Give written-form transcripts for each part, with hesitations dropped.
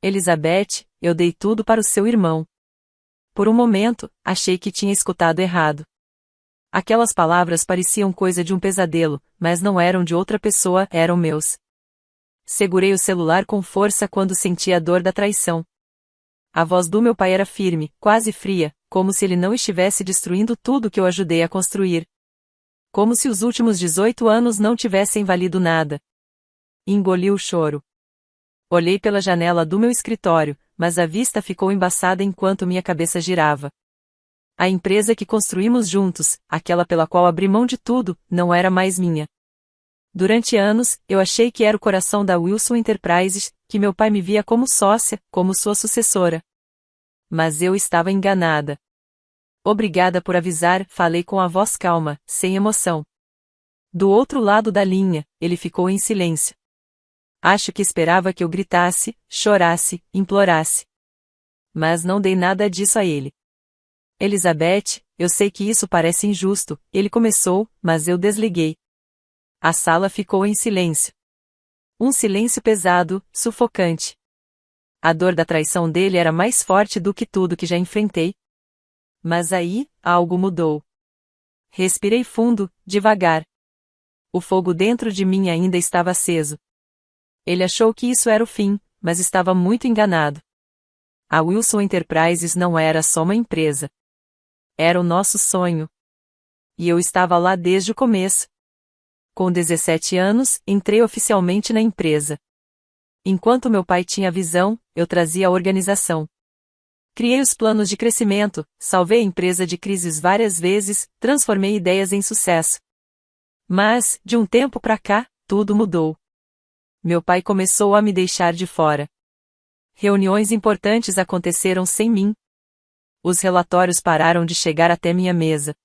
Elizabeth, eu dei tudo para o seu irmão. Por um momento, achei que tinha escutado errado. Aquelas palavras pareciam coisa de um pesadelo, mas não eram de outra pessoa, eram meus. Segurei o celular com força quando senti a dor da traição. A voz do meu pai era firme, quase fria, como se ele não estivesse destruindo tudo que eu ajudei a construir. Como se os últimos 18 anos não tivessem valido nada. Engoli o choro. Olhei pela janela do meu escritório, mas a vista ficou embaçada enquanto minha cabeça girava. A empresa que construímos juntos, aquela pela qual abri mão de tudo, não era mais minha. Durante anos, eu achei que era o coração da Wilson Enterprises, que meu pai me via como sócia, como sua sucessora. Mas eu estava enganada. Obrigada por avisar, falei com a voz calma, sem emoção. Do outro lado da linha, ele ficou em silêncio. Acho que esperava que eu gritasse, chorasse, implorasse. Mas não dei nada disso a ele. Elizabeth, eu sei que isso parece injusto, ele começou, mas eu desliguei. A sala ficou em silêncio. Um silêncio pesado, sufocante. A dor da traição dele era mais forte do que tudo que já enfrentei. Mas aí, algo mudou. Respirei fundo, devagar. O fogo dentro de mim ainda estava aceso. Ele achou que isso era o fim, mas estava muito enganado. A Wilson Enterprises não era só uma empresa. Era o nosso sonho. E eu estava lá desde o começo. Com 17 anos, entrei oficialmente na empresa. Enquanto meu pai tinha visão, eu trazia a organização. Criei os planos de crescimento, salvei a empresa de crises várias vezes, transformei ideias em sucesso. Mas, de um tempo pra cá, tudo mudou. Meu pai começou a me deixar de fora. Reuniões importantes aconteceram sem mim. Os relatórios pararam de chegar até minha mesa.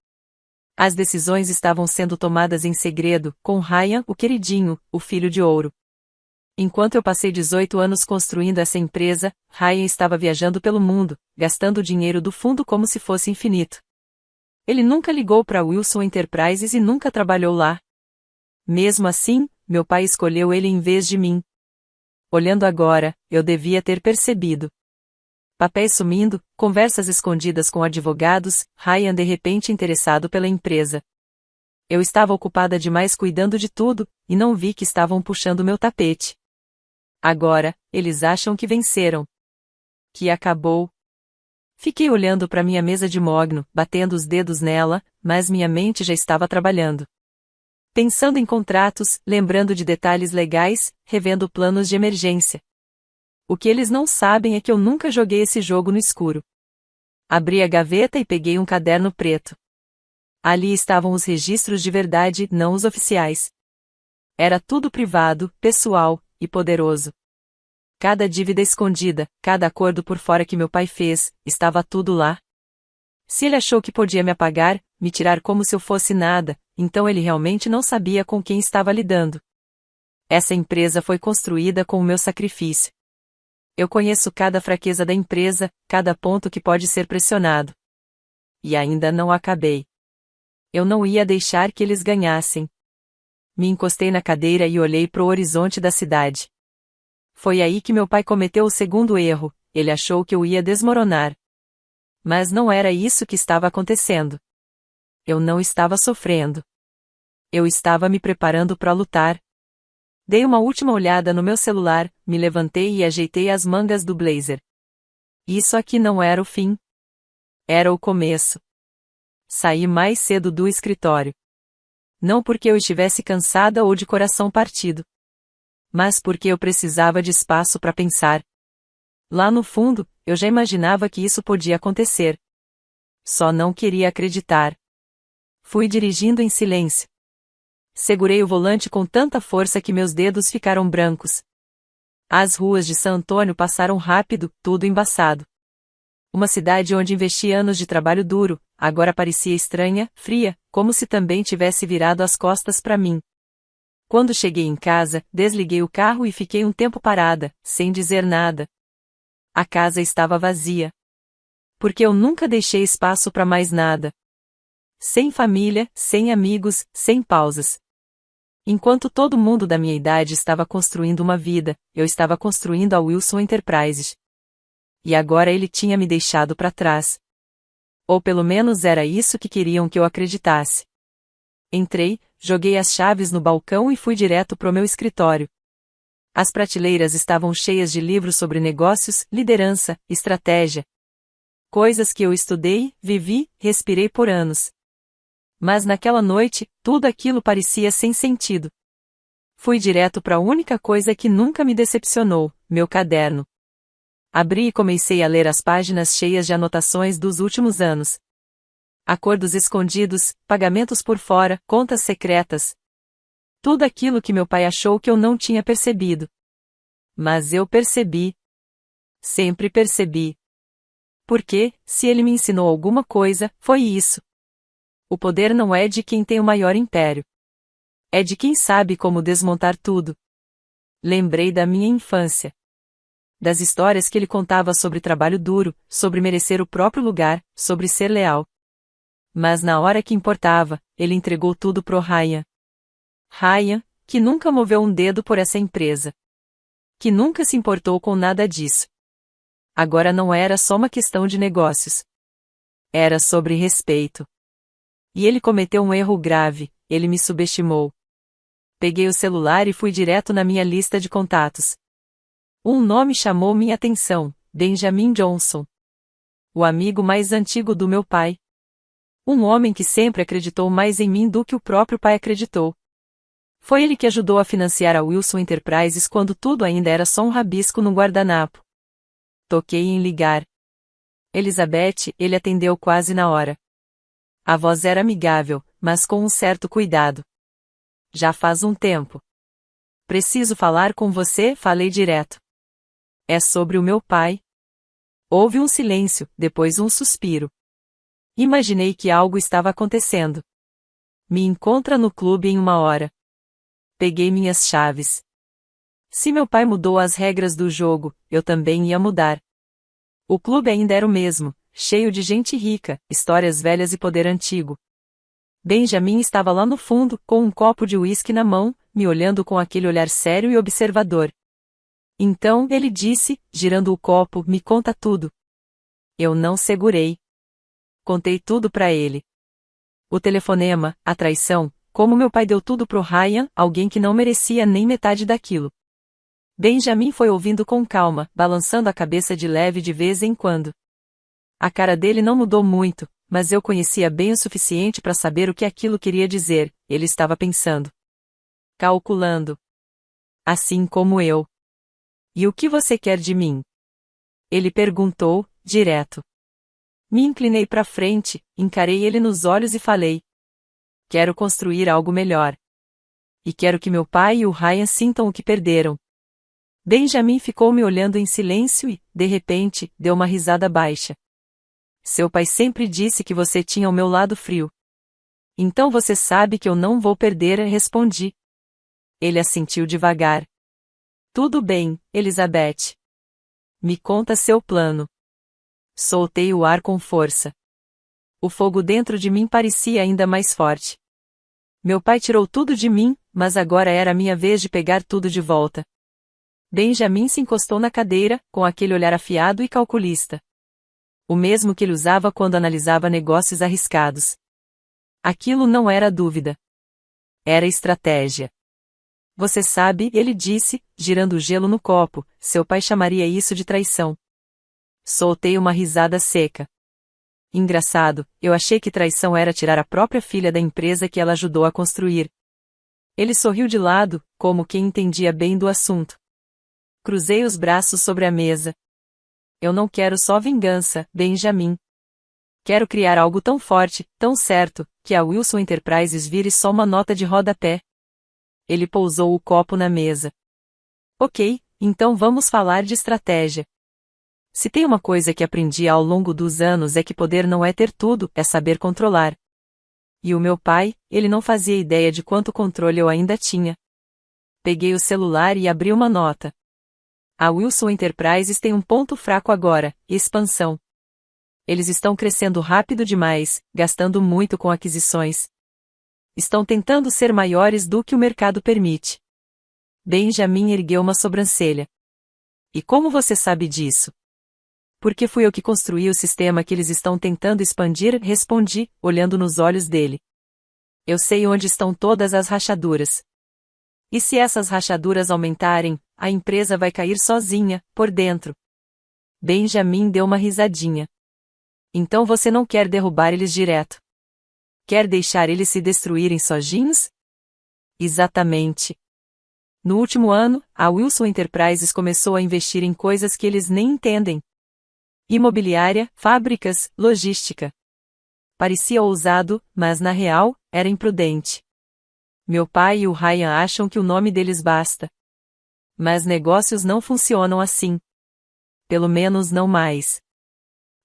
As decisões estavam sendo tomadas em segredo, com Ryan, o queridinho, o filho de ouro. Enquanto eu passei 18 anos construindo essa empresa, Ryan estava viajando pelo mundo, gastando o dinheiro do fundo como se fosse infinito. Ele nunca ligou para Wilson Enterprises e nunca trabalhou lá. Mesmo assim, meu pai escolheu ele em vez de mim. Olhando agora, eu devia ter percebido. Papéis sumindo, conversas escondidas com advogados, Ryan de repente interessado pela empresa. Eu estava ocupada demais cuidando de tudo, e não vi que estavam puxando meu tapete. Agora, eles acham que venceram. Que acabou. Fiquei olhando para minha mesa de mogno, batendo os dedos nela, mas minha mente já estava trabalhando. Pensando em contratos, lembrando de detalhes legais, revendo planos de emergência. O que eles não sabem é que eu nunca joguei esse jogo no escuro. Abri a gaveta e peguei um caderno preto. Ali estavam os registros de verdade, não os oficiais. Era tudo privado, pessoal e poderoso. Cada dívida escondida, cada acordo por fora que meu pai fez, estava tudo lá. Se ele achou que podia me apagar, me tirar como se eu fosse nada, então ele realmente não sabia com quem estava lidando. Essa empresa foi construída com o meu sacrifício. Eu conheço cada fraqueza da empresa, cada ponto que pode ser pressionado. E ainda não acabei. Eu não ia deixar que eles ganhassem. Me encostei na cadeira e olhei para o horizonte da cidade. Foi aí que meu pai cometeu o segundo erro, ele achou que eu ia desmoronar. Mas não era isso que estava acontecendo. Eu não estava sofrendo. Eu estava me preparando para lutar. Dei uma última olhada no meu celular, me levantei e ajeitei as mangas do blazer. Isso aqui não era o fim. Era o começo. Saí mais cedo do escritório. Não porque eu estivesse cansada ou de coração partido. Mas porque eu precisava de espaço para pensar. Lá no fundo, eu já imaginava que isso podia acontecer. Só não queria acreditar. Fui dirigindo em silêncio. Segurei o volante com tanta força que meus dedos ficaram brancos. As ruas de San Antônio passaram rápido, tudo embaçado. Uma cidade onde investi anos de trabalho duro, agora parecia estranha, fria, como se também tivesse virado as costas para mim. Quando cheguei em casa, desliguei o carro e fiquei um tempo parada, sem dizer nada. A casa estava vazia. Porque eu nunca deixei espaço para mais nada. Sem família, sem amigos, sem pausas. Enquanto todo mundo da minha idade estava construindo uma vida, eu estava construindo a Wilson Enterprises. E agora ele tinha me deixado para trás. Ou pelo menos era isso que queriam que eu acreditasse. Entrei, joguei as chaves no balcão e fui direto pro meu escritório. As prateleiras estavam cheias de livros sobre negócios, liderança, estratégia. Coisas que eu estudei, vivi, respirei por anos. Mas naquela noite, tudo aquilo parecia sem sentido. Fui direto para a única coisa que nunca me decepcionou, meu caderno. Abri e comecei a ler as páginas cheias de anotações dos últimos anos. Acordos escondidos, pagamentos por fora, contas secretas. Tudo aquilo que meu pai achou que eu não tinha percebido. Mas eu percebi. Sempre percebi. Porque, se ele me ensinou alguma coisa, foi isso. O poder não é de quem tem o maior império. É de quem sabe como desmontar tudo. Lembrei da minha infância. Das histórias que ele contava sobre trabalho duro, sobre merecer o próprio lugar, sobre ser leal. Mas na hora que importava, ele entregou tudo pro Ryan. Ryan, que nunca moveu um dedo por essa empresa. Que nunca se importou com nada disso. Agora não era só uma questão de negócios. Era sobre respeito. E ele cometeu um erro grave, ele me subestimou. Peguei o celular e fui direto na minha lista de contatos. Um nome chamou minha atenção, Benjamin Johnson. O amigo mais antigo do meu pai. Um homem que sempre acreditou mais em mim do que o próprio pai acreditou. Foi ele que ajudou a financiar a Wilson Enterprises quando tudo ainda era só um rabisco no guardanapo. Toquei em ligar. Elizabeth, ele atendeu quase na hora. A voz era amigável, mas com um certo cuidado. Já faz um tempo. Preciso falar com você, falei direto. É sobre o meu pai. Houve um silêncio, depois um suspiro. Imaginei que algo estava acontecendo. Me encontra no clube em 1 hora. Peguei minhas chaves. Se meu pai mudou as regras do jogo, eu também ia mudar. O clube ainda era o mesmo, cheio de gente rica, histórias velhas e poder antigo. Benjamin estava lá no fundo, com um copo de uísque na mão, me olhando com aquele olhar sério e observador. Então, ele disse, girando o copo, me conta tudo. Eu não segurei. Contei tudo para ele. O telefonema, a traição, como meu pai deu tudo pro Ryan, alguém que não merecia nem metade daquilo. Benjamin foi ouvindo com calma, balançando a cabeça de leve de vez em quando. A cara dele não mudou muito, mas eu conhecia bem o suficiente para saber o que aquilo queria dizer, ele estava pensando. Calculando. Assim como eu. E o que você quer de mim? Ele perguntou, direto. Me inclinei para frente, encarei ele nos olhos e falei. Quero construir algo melhor. E quero que meu pai e o Ryan sintam o que perderam. Benjamin ficou me olhando em silêncio e, de repente, deu uma risada baixa. Seu pai sempre disse que você tinha o meu lado frio. Então você sabe que eu não vou perder, respondi. Ele assentiu devagar. Tudo bem, Elizabeth. Me conta seu plano. Soltei o ar com força. O fogo dentro de mim parecia ainda mais forte. Meu pai tirou tudo de mim, mas agora era a minha vez de pegar tudo de volta. Benjamin se encostou na cadeira, com aquele olhar afiado e calculista. O mesmo que ele usava quando analisava negócios arriscados. Aquilo não era dúvida. Era estratégia. Você sabe, ele disse, girando o gelo no copo, seu pai chamaria isso de traição. Soltei uma risada seca. Engraçado, eu achei que traição era tirar a própria filha da empresa que ela ajudou a construir. Ele sorriu de lado, como quem entendia bem do assunto. Cruzei os braços sobre a mesa. Eu não quero só vingança, Benjamin. Quero criar algo tão forte, tão certo, que a Wilson Enterprises vire só uma nota de rodapé. Ele pousou o copo na mesa. Ok, então vamos falar de estratégia. Se tem uma coisa que aprendi ao longo dos anos é que poder não é ter tudo, é saber controlar. E o meu pai, ele não fazia ideia de quanto controle eu ainda tinha. Peguei o celular e abri uma nota. A Wilson Enterprises tem um ponto fraco agora, expansão. Eles estão crescendo rápido demais, gastando muito com aquisições. Estão tentando ser maiores do que o mercado permite. Benjamin ergueu uma sobrancelha. E como você sabe disso? Porque fui eu que construí o sistema que eles estão tentando expandir, respondi, olhando nos olhos dele. Eu sei onde estão todas as rachaduras. E se essas rachaduras aumentarem, a empresa vai cair sozinha, por dentro. Benjamin deu uma risadinha. Então você não quer derrubar eles direto? Quer deixar eles se destruírem sozinhos? Exatamente. No último ano, a Wilson Enterprises começou a investir em coisas que eles nem entendem. Imobiliária, fábricas, logística. Parecia ousado, mas na real, era imprudente. Meu pai e o Ryan acham que o nome deles basta. Mas negócios não funcionam assim. Pelo menos não mais.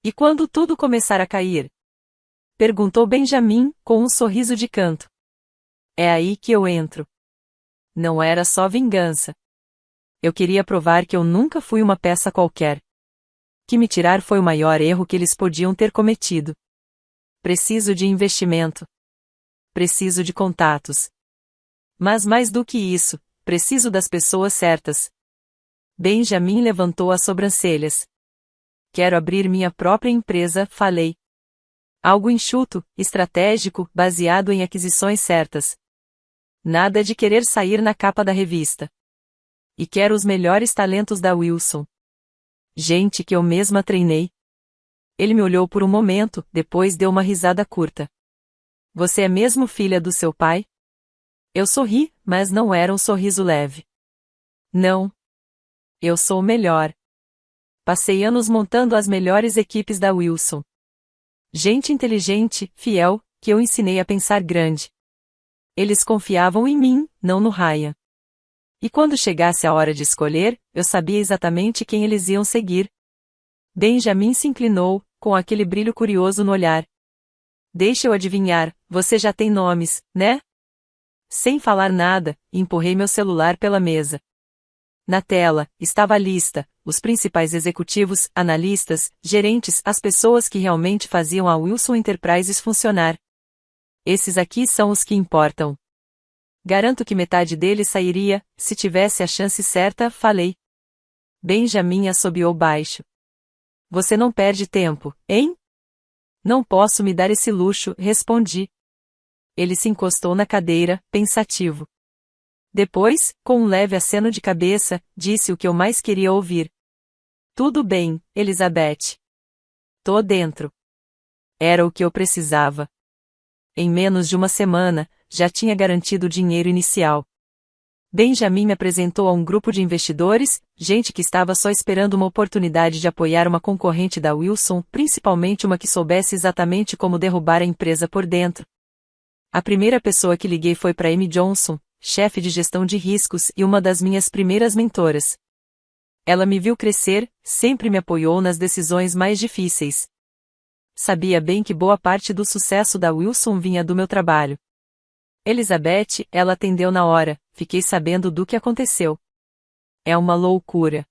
E quando tudo começar a cair? Perguntou Benjamin, com um sorriso de canto. É aí que eu entro. Não era só vingança. Eu queria provar que eu nunca fui uma peça qualquer. Que me tirar foi o maior erro que eles podiam ter cometido. Preciso de investimento. Preciso de contatos. Mas mais do que isso, preciso das pessoas certas. Benjamin levantou as sobrancelhas. Quero abrir minha própria empresa, falei. Algo enxuto, estratégico, baseado em aquisições certas. Nada de querer sair na capa da revista. E quero os melhores talentos da Wilson. Gente que eu mesma treinei. Ele me olhou por um momento, depois deu uma risada curta. Você é mesmo filha do seu pai? Eu sorri, mas não era um sorriso leve. Não. Eu sou o melhor. Passei anos montando as melhores equipes da Wilson. Gente inteligente, fiel, que eu ensinei a pensar grande. Eles confiavam em mim, não no Ryan. E quando chegasse a hora de escolher, eu sabia exatamente quem eles iam seguir. Benjamin se inclinou, com aquele brilho curioso no olhar. Deixa eu adivinhar, você já tem nomes, né? Sem falar nada, empurrei meu celular pela mesa. Na tela, estava a lista, os principais executivos, analistas, gerentes, as pessoas que realmente faziam a Wilson Enterprises funcionar. Esses aqui são os que importam. Garanto que metade deles sairia, se tivesse a chance certa, falei. Benjamin assobiou baixo. Você não perde tempo, hein? Não posso me dar esse luxo, respondi. Ele se encostou na cadeira, pensativo. Depois, com um leve aceno de cabeça, disse o que eu mais queria ouvir. Tudo bem, Elizabeth. Tô dentro. Era o que eu precisava. Em menos de uma semana, já tinha garantido o dinheiro inicial. Benjamin me apresentou a um grupo de investidores, gente que estava só esperando uma oportunidade de apoiar uma concorrente da Wilson, principalmente uma que soubesse exatamente como derrubar a empresa por dentro. A primeira pessoa que liguei foi para Amy Johnson, chefe de gestão de riscos e uma das minhas primeiras mentoras. Ela me viu crescer, sempre me apoiou nas decisões mais difíceis. Sabia bem que boa parte do sucesso da Wilson vinha do meu trabalho. Elizabeth, ela atendeu na hora, fiquei sabendo do que aconteceu. É uma loucura.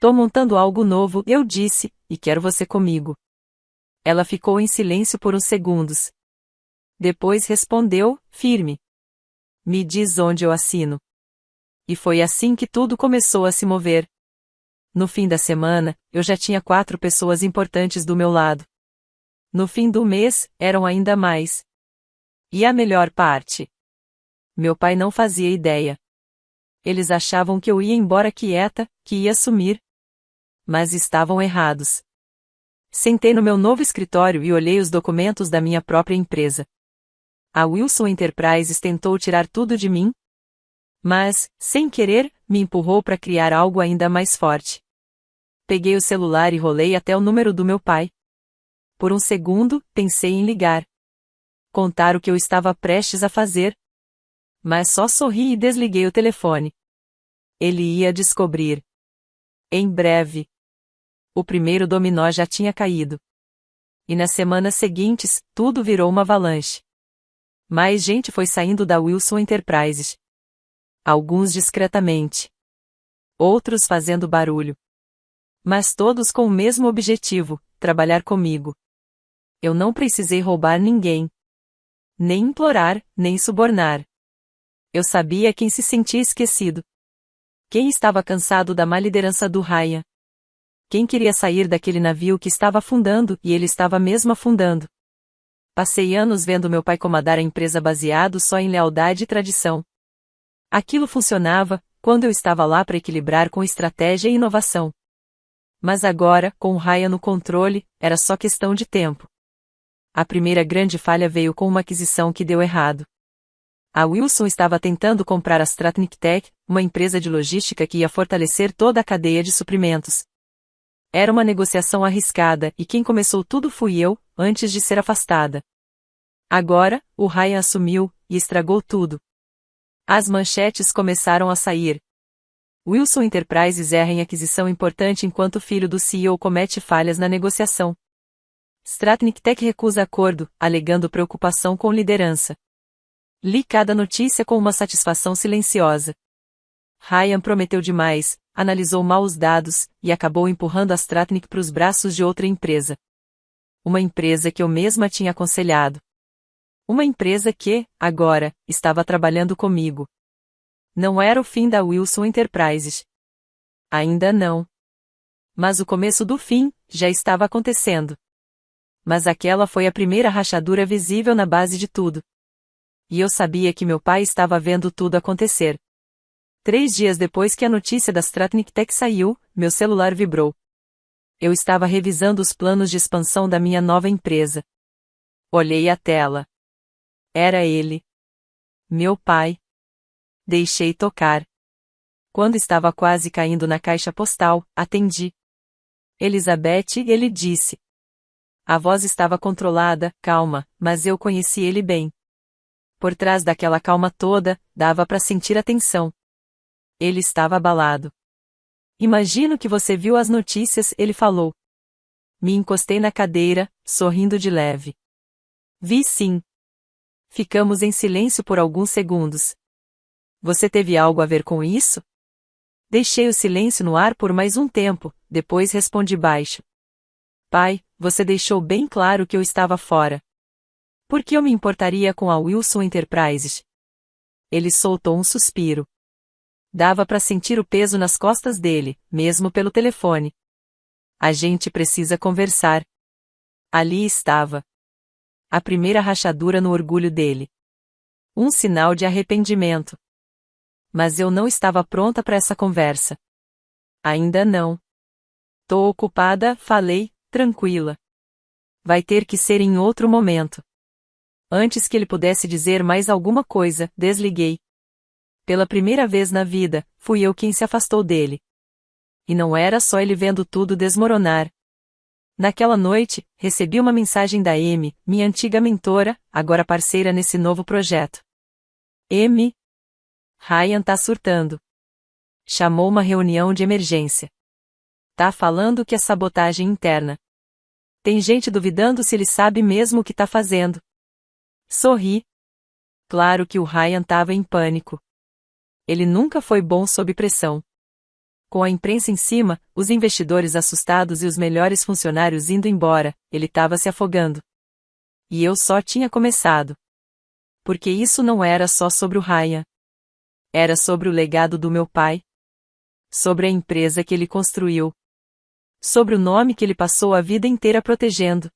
Tô montando algo novo, eu disse, e quero você comigo. Ela ficou em silêncio por uns segundos. Depois respondeu, firme. Me diz onde eu assino. E foi assim que tudo começou a se mover. No fim da semana, eu já tinha 4 pessoas importantes do meu lado. No fim do mês, eram ainda mais. E a melhor parte? Meu pai não fazia ideia. Eles achavam que eu ia embora quieta, que ia sumir. Mas estavam errados. Sentei no meu novo escritório e olhei os documentos da minha própria empresa. A Wilson Enterprises tentou tirar tudo de mim. Mas, sem querer, me empurrou para criar algo ainda mais forte. Peguei o celular e rolei até o número do meu pai. Por um segundo, pensei em ligar. Contar o que eu estava prestes a fazer. Mas só sorri e desliguei o telefone. Ele ia descobrir. Em breve. O primeiro dominó já tinha caído. E nas semanas seguintes, tudo virou uma avalanche. Mais gente foi saindo da Wilson Enterprises. Alguns discretamente. Outros fazendo barulho. Mas todos com o mesmo objetivo, trabalhar comigo. Eu não precisei roubar ninguém. Nem implorar, nem subornar. Eu sabia quem se sentia esquecido. Quem estava cansado da má liderança do Ryan. Quem queria sair daquele navio que estava afundando, e ele estava mesmo afundando. Passei anos vendo meu pai comandar a empresa baseado só em lealdade e tradição. Aquilo funcionava, quando eu estava lá para equilibrar com estratégia e inovação. Mas agora, com o Ryan no controle, era só questão de tempo. A primeira grande falha veio com uma aquisição que deu errado. A Wilson estava tentando comprar a Stratnik Tech, uma empresa de logística que ia fortalecer toda a cadeia de suprimentos. Era uma negociação arriscada e quem começou tudo fui eu, antes de ser afastada. Agora, o Ryan assumiu, e estragou tudo. As manchetes começaram a sair. Wilson Enterprises erra em aquisição importante enquanto o filho do CEO comete falhas na negociação. Stratnik Tech recusa acordo, alegando preocupação com liderança. Li cada notícia com uma satisfação silenciosa. Ryan prometeu demais, analisou mal os dados, e acabou empurrando a Stratnik para os braços de outra empresa. Uma empresa que eu mesma tinha aconselhado. Uma empresa que, agora, estava trabalhando comigo. Não era o fim da Wilson Enterprises. Ainda não. Mas o começo do fim, já estava acontecendo. Mas aquela foi a primeira rachadura visível na base de tudo. E eu sabia que meu pai estava vendo tudo acontecer. 3 dias depois que a notícia da Stratnik Tech saiu, meu celular vibrou. Eu estava revisando os planos de expansão da minha nova empresa. Olhei a tela. Era ele. Meu pai. Deixei tocar. Quando estava quase caindo na caixa postal, atendi. Elizabeth, ele disse. A voz estava controlada, calma, mas eu conheci ele bem. Por trás daquela calma toda, dava para sentir a tensão. Ele estava abalado. Imagino que você viu as notícias, ele falou. Me encostei na cadeira, sorrindo de leve. Vi sim. Ficamos em silêncio por alguns segundos. Você teve algo a ver com isso? Deixei o silêncio no ar por mais um tempo, depois respondi baixo. Pai, você deixou bem claro que eu estava fora. Por que eu me importaria com a Wilson Enterprises? Ele soltou um suspiro. Dava para sentir o peso nas costas dele, mesmo pelo telefone. A gente precisa conversar. Ali estava. A primeira rachadura no orgulho dele. Um sinal de arrependimento. Mas eu não estava pronta para essa conversa. Ainda não. Tô ocupada, falei, tranquila. Vai ter que ser em outro momento. Antes que ele pudesse dizer mais alguma coisa, desliguei. Pela primeira vez na vida, fui eu quem se afastou dele. E não era só ele vendo tudo desmoronar. Naquela noite, recebi uma mensagem da Amy, minha antiga mentora, agora parceira nesse novo projeto. Amy. Ryan tá surtando. Chamou uma reunião de emergência. Tá falando que é sabotagem interna. Tem gente duvidando se ele sabe mesmo o que tá fazendo. Sorri. Claro que o Ryan tava em pânico. Ele nunca foi bom sob pressão. Com a imprensa em cima, os investidores assustados e os melhores funcionários indo embora, ele estava se afogando. E eu só tinha começado. Porque isso não era só sobre o Ryan. Era sobre o legado do meu pai. Sobre a empresa que ele construiu. Sobre o nome que ele passou a vida inteira protegendo.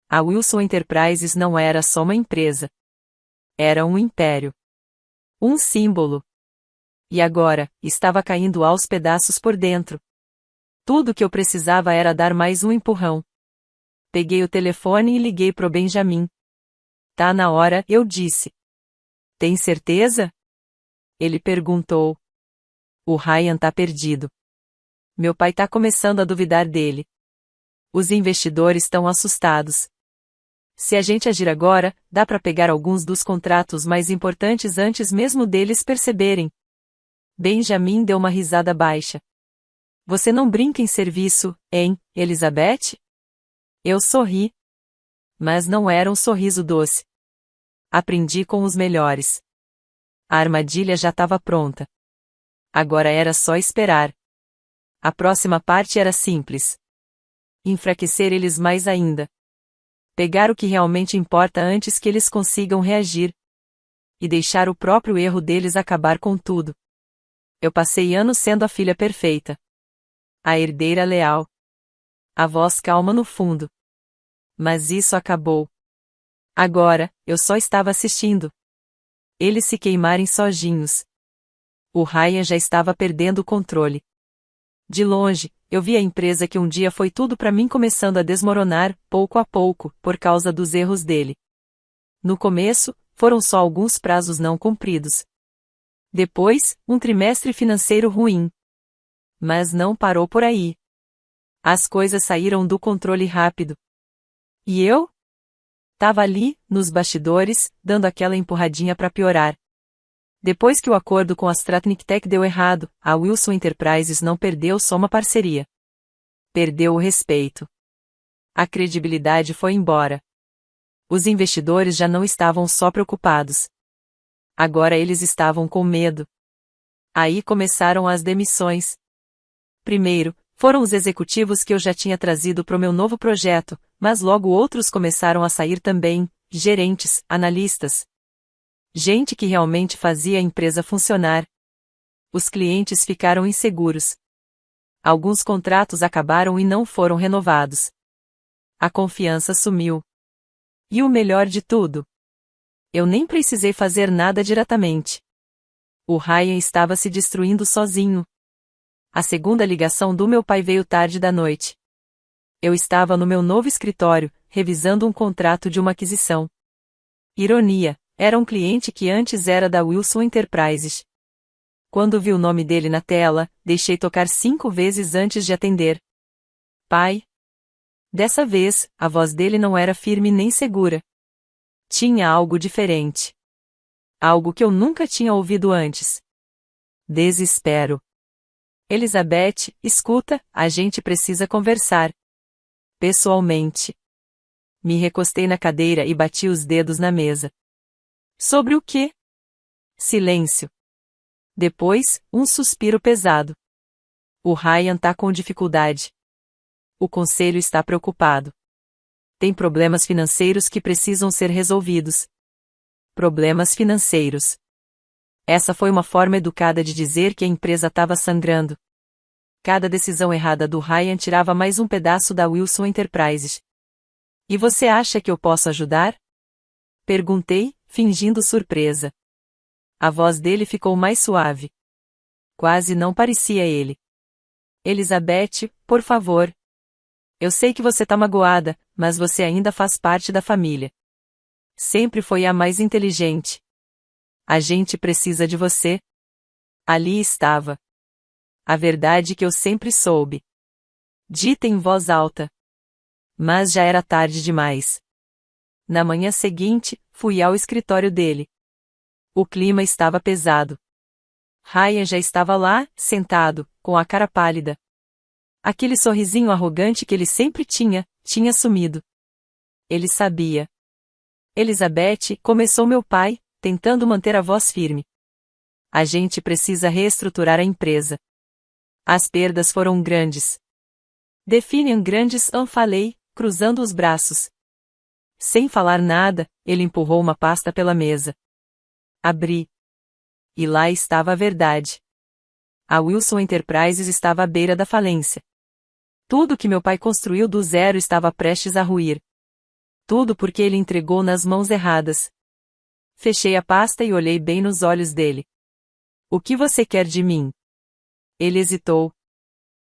A Wilson Enterprises não era só uma empresa. Era um império. Um símbolo. E agora, estava caindo aos pedaços por dentro. Tudo que eu precisava era dar mais um empurrão. Peguei o telefone e liguei pro Benjamin. Tá na hora, eu disse. Tem certeza? Ele perguntou. O Ryan tá perdido. Meu pai tá começando a duvidar dele. Os investidores estão assustados. Se a gente agir agora, dá para pegar alguns dos contratos mais importantes antes mesmo deles perceberem. Benjamin deu uma risada baixa. Você não brinca em serviço, hein, Elizabeth? Eu sorri. Mas não era um sorriso doce. Aprendi com os melhores. A armadilha já estava pronta. Agora era só esperar. A próxima parte era simples. Enfraquecer eles mais ainda. Pegar o que realmente importa antes que eles consigam reagir. E deixar o próprio erro deles acabar com tudo. Eu passei anos sendo a filha perfeita. A herdeira leal. A voz calma no fundo. Mas isso acabou. Agora, eu só estava assistindo. Eles se queimarem sozinhos. O Ryan já estava perdendo o controle. De longe, eu vi a empresa que um dia foi tudo para mim começando a desmoronar, pouco a pouco, por causa dos erros dele. No começo, foram só alguns prazos não cumpridos. Depois, um trimestre financeiro ruim. Mas não parou por aí. As coisas saíram do controle rápido. E eu? Tava ali, nos bastidores, dando aquela empurradinha para piorar. Depois que o acordo com a Stratnik Tech deu errado, a Wilson Enterprises não perdeu só uma parceria. Perdeu o respeito. A credibilidade foi embora. Os investidores já não estavam só preocupados. Agora eles estavam com medo. Aí começaram as demissões. Primeiro, foram os executivos que eu já tinha trazido para o meu novo projeto, mas logo outros começaram a sair também, gerentes, analistas. Gente que realmente fazia a empresa funcionar. Os clientes ficaram inseguros. Alguns contratos acabaram e não foram renovados. A confiança sumiu. E o melhor de tudo? Eu nem precisei fazer nada diretamente. O Ryan estava se destruindo sozinho. A segunda ligação do meu pai veio tarde da noite. Eu estava no meu novo escritório, revisando um contrato de uma aquisição. Ironia, era um cliente que antes era da Wilson Enterprises. Quando vi o nome dele na tela, deixei tocar 5 vezes antes de atender. Pai? Dessa vez, a voz dele não era firme nem segura. Tinha algo diferente. Algo que eu nunca tinha ouvido antes. Desespero. Elizabeth, escuta, a gente precisa conversar. Pessoalmente. Me recostei na cadeira e bati os dedos na mesa. Sobre o quê? Silêncio. Depois, um suspiro pesado. O Ryan tá com dificuldade. O conselho está preocupado. Tem problemas financeiros que precisam ser resolvidos. Problemas financeiros. Essa foi uma forma educada de dizer que a empresa estava sangrando. Cada decisão errada do Ryan tirava mais um pedaço da Wilson Enterprises. E você acha que eu posso ajudar? Perguntei, fingindo surpresa. A voz dele ficou mais suave. Quase não parecia ele. Elizabeth, por favor. Eu sei que você tá magoada, mas você ainda faz parte da família. Sempre foi a mais inteligente. A gente precisa de você. Ali estava. A verdade que eu sempre soube. Dita em voz alta. Mas já era tarde demais. Na manhã seguinte, fui ao escritório dele. O clima estava pesado. Ryan já estava lá, sentado, com a cara pálida. Aquele sorrisinho arrogante que ele sempre tinha sumido. Ele sabia. Elizabeth, começou meu pai, tentando manter a voz firme. A gente precisa reestruturar a empresa. As perdas foram grandes. Definem grandes, falei, cruzando os braços. Sem falar nada, ele empurrou uma pasta pela mesa. Abri. E lá estava a verdade. A Wilson Enterprises estava à beira da falência. Tudo que meu pai construiu do zero estava prestes a ruir. Tudo porque ele entregou nas mãos erradas. Fechei a pasta e olhei bem nos olhos dele. O que você quer de mim? Ele hesitou.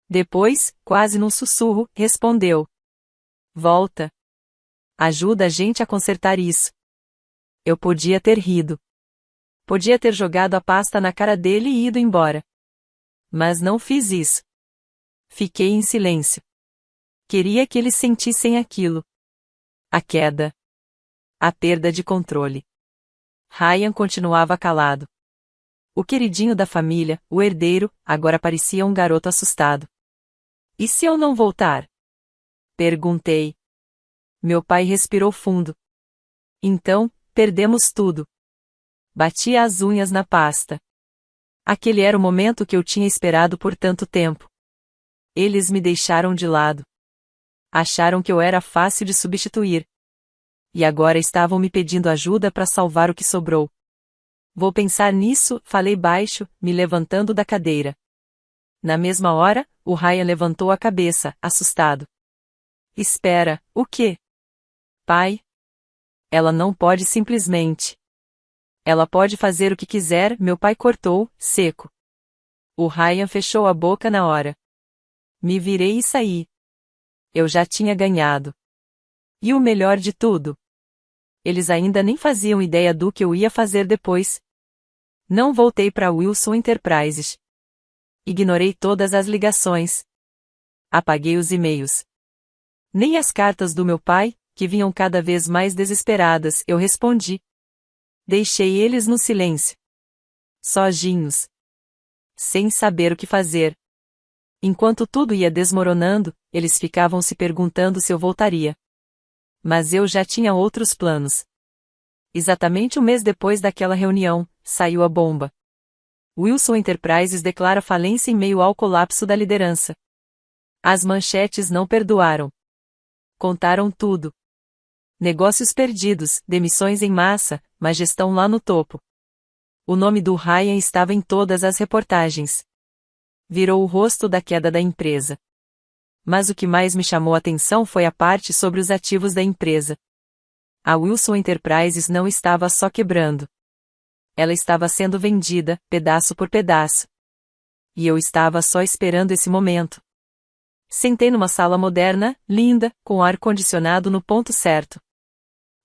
Depois, quase num sussurro, respondeu. Volta. Ajuda a gente a consertar isso. Eu podia ter rido. Podia ter jogado a pasta na cara dele e ido embora. Mas não fiz isso. Fiquei em silêncio. Queria que eles sentissem aquilo. A queda. A perda de controle. Ryan continuava calado. O queridinho da família, o herdeiro, agora parecia um garoto assustado. E se eu não voltar? Perguntei. Meu pai respirou fundo. Então, perdemos tudo. Bati as unhas na pasta. Aquele era o momento que eu tinha esperado por tanto tempo. Eles me deixaram de lado. Acharam que eu era fácil de substituir. E agora estavam me pedindo ajuda para salvar o que sobrou. Vou pensar nisso, falei baixo, me levantando da cadeira. Na mesma hora, o Ryan levantou a cabeça, assustado. Espera, o quê? Pai? Ela não pode simplesmente. Ela pode fazer o que quiser, meu pai cortou, seco. O Ryan fechou a boca na hora. Me virei e saí. Eu já tinha ganhado. E o melhor de tudo? Eles ainda nem faziam ideia do que eu ia fazer depois. Não voltei para Wilson Enterprises. Ignorei todas as ligações. Apaguei os e-mails. Nem as cartas do meu pai, que vinham cada vez mais desesperadas, eu respondi. Deixei eles no silêncio. Sozinhos. Sem saber o que fazer. Enquanto tudo ia desmoronando, eles ficavam se perguntando se eu voltaria. Mas eu já tinha outros planos. Exatamente um mês depois daquela reunião, saiu a bomba. Wilson Enterprises declara falência em meio ao colapso da liderança. As manchetes não perdoaram. Contaram tudo. Negócios perdidos, demissões em massa, má gestão lá no topo. O nome do Ryan estava em todas as reportagens. Virou o rosto da queda da empresa. Mas o que mais me chamou a atenção foi a parte sobre os ativos da empresa. A Wilson Enterprises não estava só quebrando. Ela estava sendo vendida, pedaço por pedaço. E eu estava só esperando esse momento. Sentei numa sala moderna, linda, com ar-condicionado no ponto certo.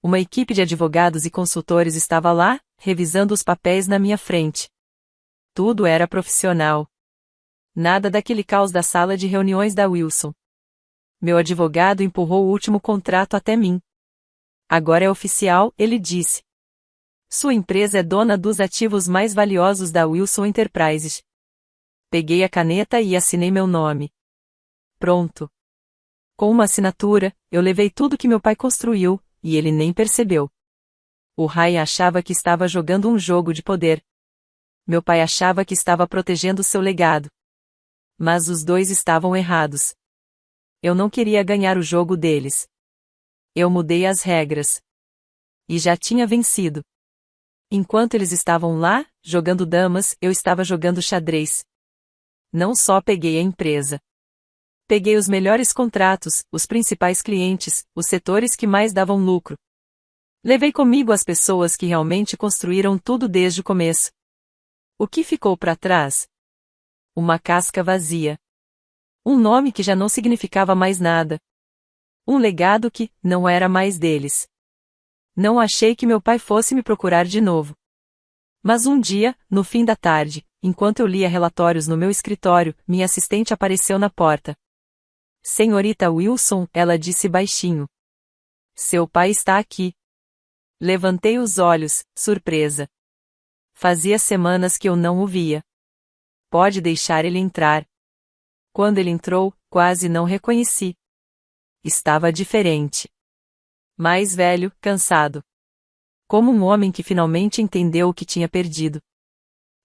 Uma equipe de advogados e consultores estava lá, revisando os papéis na minha frente. Tudo era profissional. Nada daquele caos da sala de reuniões da Wilson. Meu advogado empurrou o último contrato até mim. Agora é oficial, ele disse. Sua empresa é dona dos ativos mais valiosos da Wilson Enterprises. Peguei a caneta e assinei meu nome. Pronto. Com uma assinatura, eu levei tudo que meu pai construiu, e ele nem percebeu. O Ryan achava que estava jogando um jogo de poder. Meu pai achava que estava protegendo seu legado. Mas os dois estavam errados. Eu não queria ganhar o jogo deles. Eu mudei as regras. E já tinha vencido. Enquanto eles estavam lá, jogando damas, eu estava jogando xadrez. Não só peguei a empresa. Peguei os melhores contratos, os principais clientes, os setores que mais davam lucro. Levei comigo as pessoas que realmente construíram tudo desde o começo. O que ficou para trás? Uma casca vazia. Um nome que já não significava mais nada. Um legado que não era mais deles. Não achei que meu pai fosse me procurar de novo. Mas um dia, no fim da tarde, enquanto eu lia relatórios no meu escritório, minha assistente apareceu na porta. Senhorita Wilson, ela disse baixinho. Seu pai está aqui. Levantei os olhos, surpresa. Fazia semanas que eu não o via. Pode deixar ele entrar. Quando ele entrou, quase não reconheci. Estava diferente. Mais velho, cansado. Como um homem que finalmente entendeu o que tinha perdido.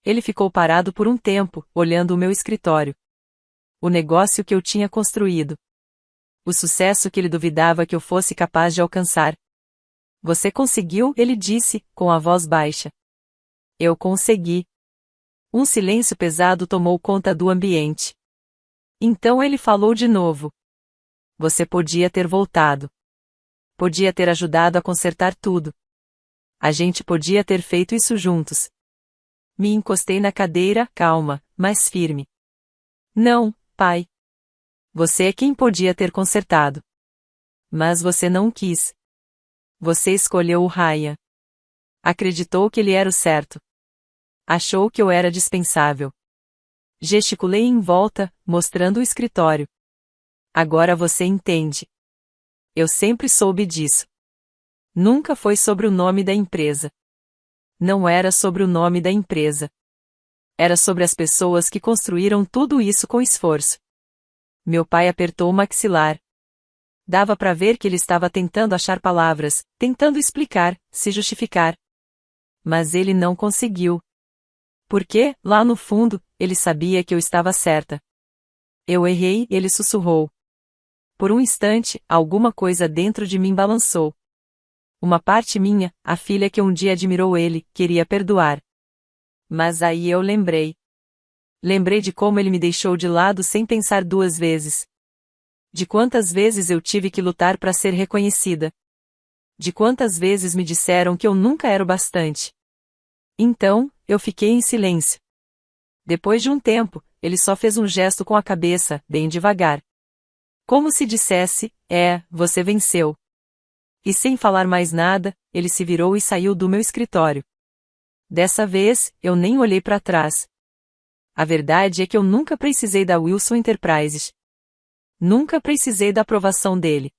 Ele ficou parado por um tempo, olhando o meu escritório. O negócio que eu tinha construído. O sucesso que ele duvidava que eu fosse capaz de alcançar. Você conseguiu, ele disse, com a voz baixa. Eu consegui. Um silêncio pesado tomou conta do ambiente. Então ele falou de novo. Você podia ter voltado. Podia ter ajudado a consertar tudo. A gente podia ter feito isso juntos. Me encostei na cadeira, calma, mas firme. Não, pai. Você é quem podia ter consertado. Mas você não quis. Você escolheu o Ryan. Acreditou que ele era o certo. Achou que eu era dispensável. Gesticulei em volta, mostrando o escritório. Agora você entende. Eu sempre soube disso. Nunca foi sobre o nome da empresa. Não era sobre o nome da empresa. Era sobre as pessoas que construíram tudo isso com esforço. Meu pai apertou o maxilar. Dava para ver que ele estava tentando achar palavras, tentando explicar, se justificar. Mas ele não conseguiu. Porque, lá no fundo, ele sabia que eu estava certa. Eu errei, ele sussurrou. Por um instante, alguma coisa dentro de mim balançou. Uma parte minha, a filha que um dia admirou ele, queria perdoar. Mas aí eu lembrei. Lembrei de como ele me deixou de lado sem pensar duas vezes. De quantas vezes eu tive que lutar para ser reconhecida. De quantas vezes me disseram que eu nunca era o bastante. Então, eu fiquei em silêncio. Depois de um tempo, ele só fez um gesto com a cabeça, bem devagar. Como se dissesse, você venceu. E sem falar mais nada, ele se virou e saiu do meu escritório. Dessa vez, eu nem olhei para trás. A verdade é que eu nunca precisei da Wilson Enterprises. Nunca precisei da aprovação dele.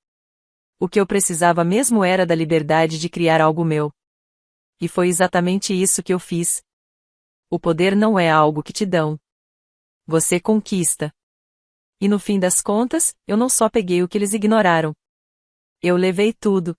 O que eu precisava mesmo era da liberdade de criar algo meu. E foi exatamente isso que eu fiz. O poder não é algo que te dão. Você conquista. E no fim das contas, eu não só peguei o que eles ignoraram. Eu levei tudo.